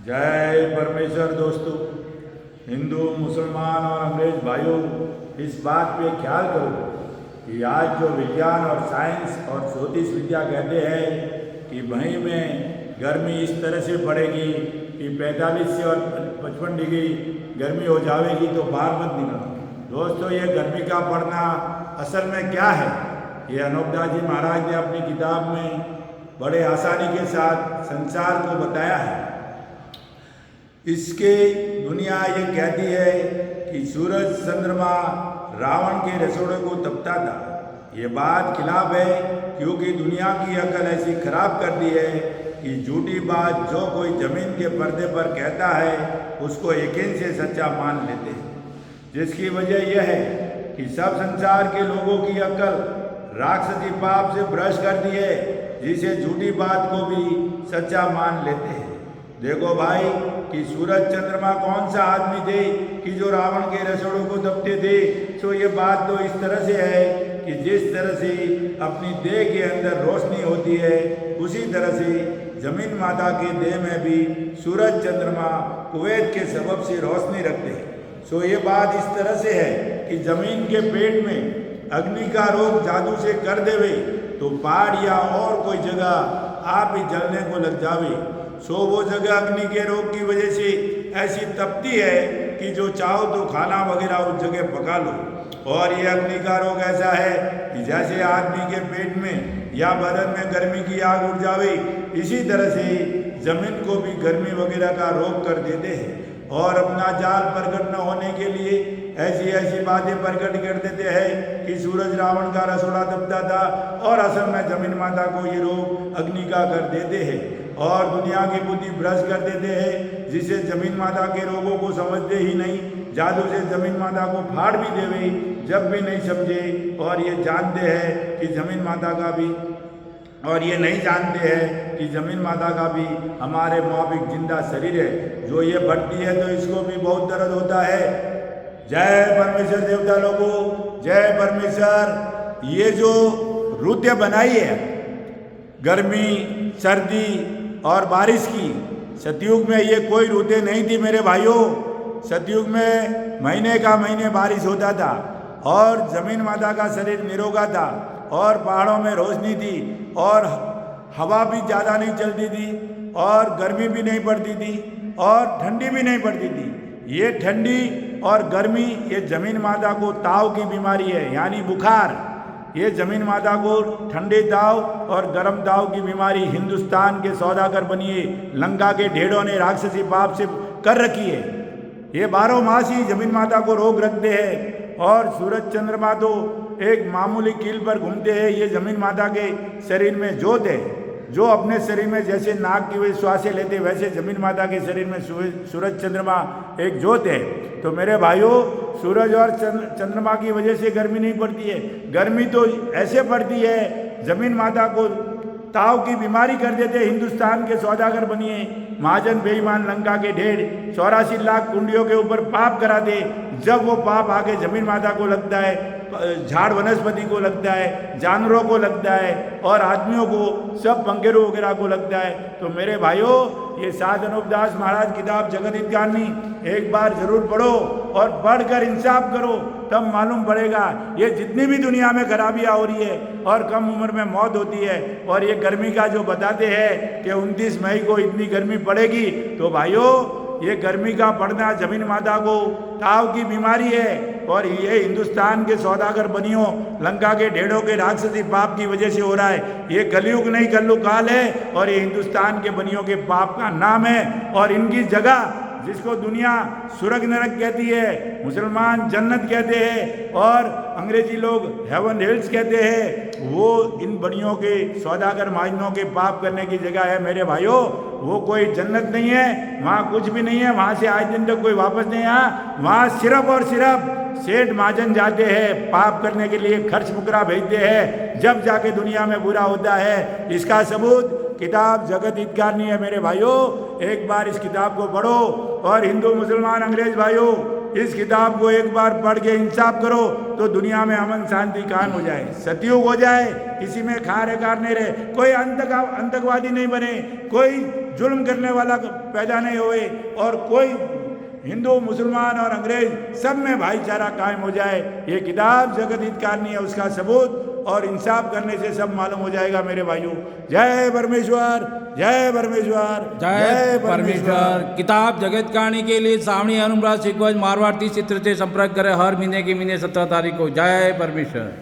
जय परमेश्वर। दोस्तों, हिंदू, मुसलमान और अंग्रेज भाइयों, इस बात पे ख्याल करो कि आज जो विज्ञान और साइंस और ज्योतिष विद्या कहते हैं कि वहीं में गर्मी इस तरह से पड़ेगी कि 45 से और 55 डिग्री गर्मी हो जाएगी, तो बाहर मत निकलो। दोस्तों, ये गर्मी का पड़ना असल में क्या है, ये अनोखदास जी महाराज ने अपनी किताब में बड़े आसानी के साथ संसार को बताया है। इसके दुनिया ये कहती है कि सूरज चंद्रमा रावण के रसोड़े को तपता था। ये बात खिलाफ है, क्योंकि दुनिया की अकल ऐसी खराब कर दी है कि झूठी बात जो कोई जमीन के पर्दे पर कहता है उसको यकीन से सच्चा मान लेते हैं। जिसकी वजह यह है कि सब संसार के लोगों की अकल राक्षसी पाप से भ्रष्ट कर दी है, जिसे झूठी बात को भी सच्चा मान लेते हैं। देखो भाई कि सूरज चंद्रमा कौन सा आदमी थे कि जो रावण के रसोड़ों को तपते थे। तो ये बात तो इस तरह से है कि जिस तरह से अपनी देह के अंदर रोशनी होती है, उसी तरह से जमीन माता के देह में भी सूरज चंद्रमा कुवैत के सबब से रोशनी रखते हैं। सो ये बात इस तरह से है कि जमीन के पेट में अग्नि का रोग जादू से कर देवे तो पहाड़ या और कोई जगह आप ही जलने को लग जावे। सो वो जगह अग्नि के रोग की वजह से ऐसी तपती है कि जो चाहो तो खाना वगैरह उस जगह पका लो। और ये अग्नि का रोग ऐसा है कि जैसे आदमी के पेट में या बदन में गर्मी की आग उठ जावे, इसी तरह से जमीन को भी गर्मी वगैरह का रोग कर देते हैं। और अपना जाल प्रकट न होने के लिए ऐसी ऐसी बातें प्रकट कर देते हैं कि सूरज रावण का रसोड़ा तपता था, और असल में जमीन माता को ये रोग अग्नि का कर देते हैं और दुनिया की बुद्धि भ्रष्ट कर देते हैं, जिसे जमीन माता के रोगों को समझते ही नहीं। जादू से जमीन माता को फाड़ भी देवे जब भी नहीं समझे, और ये जानते हैं कि जमीन माता का भी, और ये नहीं जानते हैं कि जमीन माता का भी हमारे मुआबिक जिंदा शरीर है। जो ये बढ़ती है तो इसको भी बहुत दर्द होता है। जय परमेश्वर देवता लोगों, जय परमेश्वर। ये जो रुतें बनाई है गर्मी, सर्दी और बारिश की, सतयुग में ये कोई रुतें नहीं थी मेरे भाइयों। सतयुग में महीने का महीने बारिश होता था और जमीन माता का शरीर निरोगा था और पहाड़ों में रोशनी थी और हवा भी ज़्यादा नहीं चलती थी और गर्मी भी नहीं पड़ती थी और ठंडी भी नहीं पड़ती थी। ये ठंडी और गर्मी ये जमीन माता को ताव की बीमारी है, यानी बुखार। ये जमीन माता को ठंडे ताव और गर्म ताव की बीमारी हिंदुस्तान के सौदागर बनिए लंका के ढेड़ों ने राक्षसी पाप से कर रखी है। ये 12 मास ही जमीन माता को रोग रखते हैं और सूरज चंद्रमा तो एक मामूली कील पर घूमते हैं। ये जमीन माता के शरीर में जोत है, जो अपने शरीर में जैसे नाक की वजह श्वासें लेते, वैसे जमीन माता के शरीर में सूरज चंद्रमा एक जोत है। तो मेरे भाइयों, सूरज और चंद्रमा की वजह से गर्मी नहीं पड़ती है। गर्मी तो ऐसे पड़ती है, जमीन माता को ताव की बीमारी कर देते। हिंदुस्तान के सौदागर बनिए महाजन बेईमान लंका के ढेर 84 लाख कुंडियों के ऊपर पाप कराते। जब वो पाप आके जमीन माता को लगता है, झाड़ वनस्पति को लगता है, जानवरों को लगता है और आदमियों को, सब पंखेरों वगैरह को लगता है। तो मेरे भाइयों, ये साध अनोखदास महाराज किताब जगत हित कारणी एक बार जरूर पढ़ो और पढ़कर इंसाफ करो, तब मालूम पड़ेगा ये जितनी भी दुनिया में खराबियाँ हो रही है और कम उम्र में मौत होती है। और ये गर्मी का जो बताते हैं कि 29 मई को इतनी गर्मी पड़ेगी, तो भाइयों ये गर्मी का पड़ना जमीन माता को ताव की बीमारी है और ये हिंदुस्तान के सौदागर बनियों लंका के ढेड़ों के राक्षसी पाप की वजह से हो रहा है। ये कलयुग नहीं कल्लु काल है और ये हिंदुस्तान के बनियों के पाप का नाम है। और इनकी जगह, जिसको दुनिया स्वर्ग नरक कहती है, मुसलमान जन्नत कहते हैं और अंग्रेजी लोग हेवन हिल्स कहते हैं, वो इन बनियों के सौदागर महाजनों के पाप करने की जगह है मेरे भाइयों। वो कोई जन्नत नहीं है, वहाँ कुछ भी नहीं है, वहाँ से आज दिन तक कोई वापस नहीं आया। वहाँ सिर्फ और सिर्फ सेठ महाजन जाते हैं, पाप करने के लिए खर्च मुकरा भेजते हैं, जब जाके दुनिया में बुरा होता है। इसका सबूत किताब जगत हित कारणी है मेरे भाइयों। एक बार इस किताब को पढ़ो और हिंदू मुसलमान अंग्रेज भाइयों, इस किताब को एक बार पढ़ के इंसाफ करो तो दुनिया में अमन शांति कायम हो जाए, सतयुग हो जाए, किसी में खार कार नहीं रहे, कोई आतंकवादी नहीं बने, कोई जुल्म करने वाला पैदा नहीं होए और कोई हिंदू मुसलमान और अंग्रेज सब में भाईचारा कायम हो जाए। ये किताब जगत हितकारिणी है, उसका सबूत और इंसाफ करने से सब मालूम हो जाएगा मेरे भाइयों। जय परमेश्वर, जय परमेश्वर, जय परमेश्वर। किताब जगत कहानी के लिए सावणी अनुराग शिकवत मारवाड़ 30 चित्र से संपर्क करें हर महीने के महीने 17 तारीख को। जय परमेश्वर।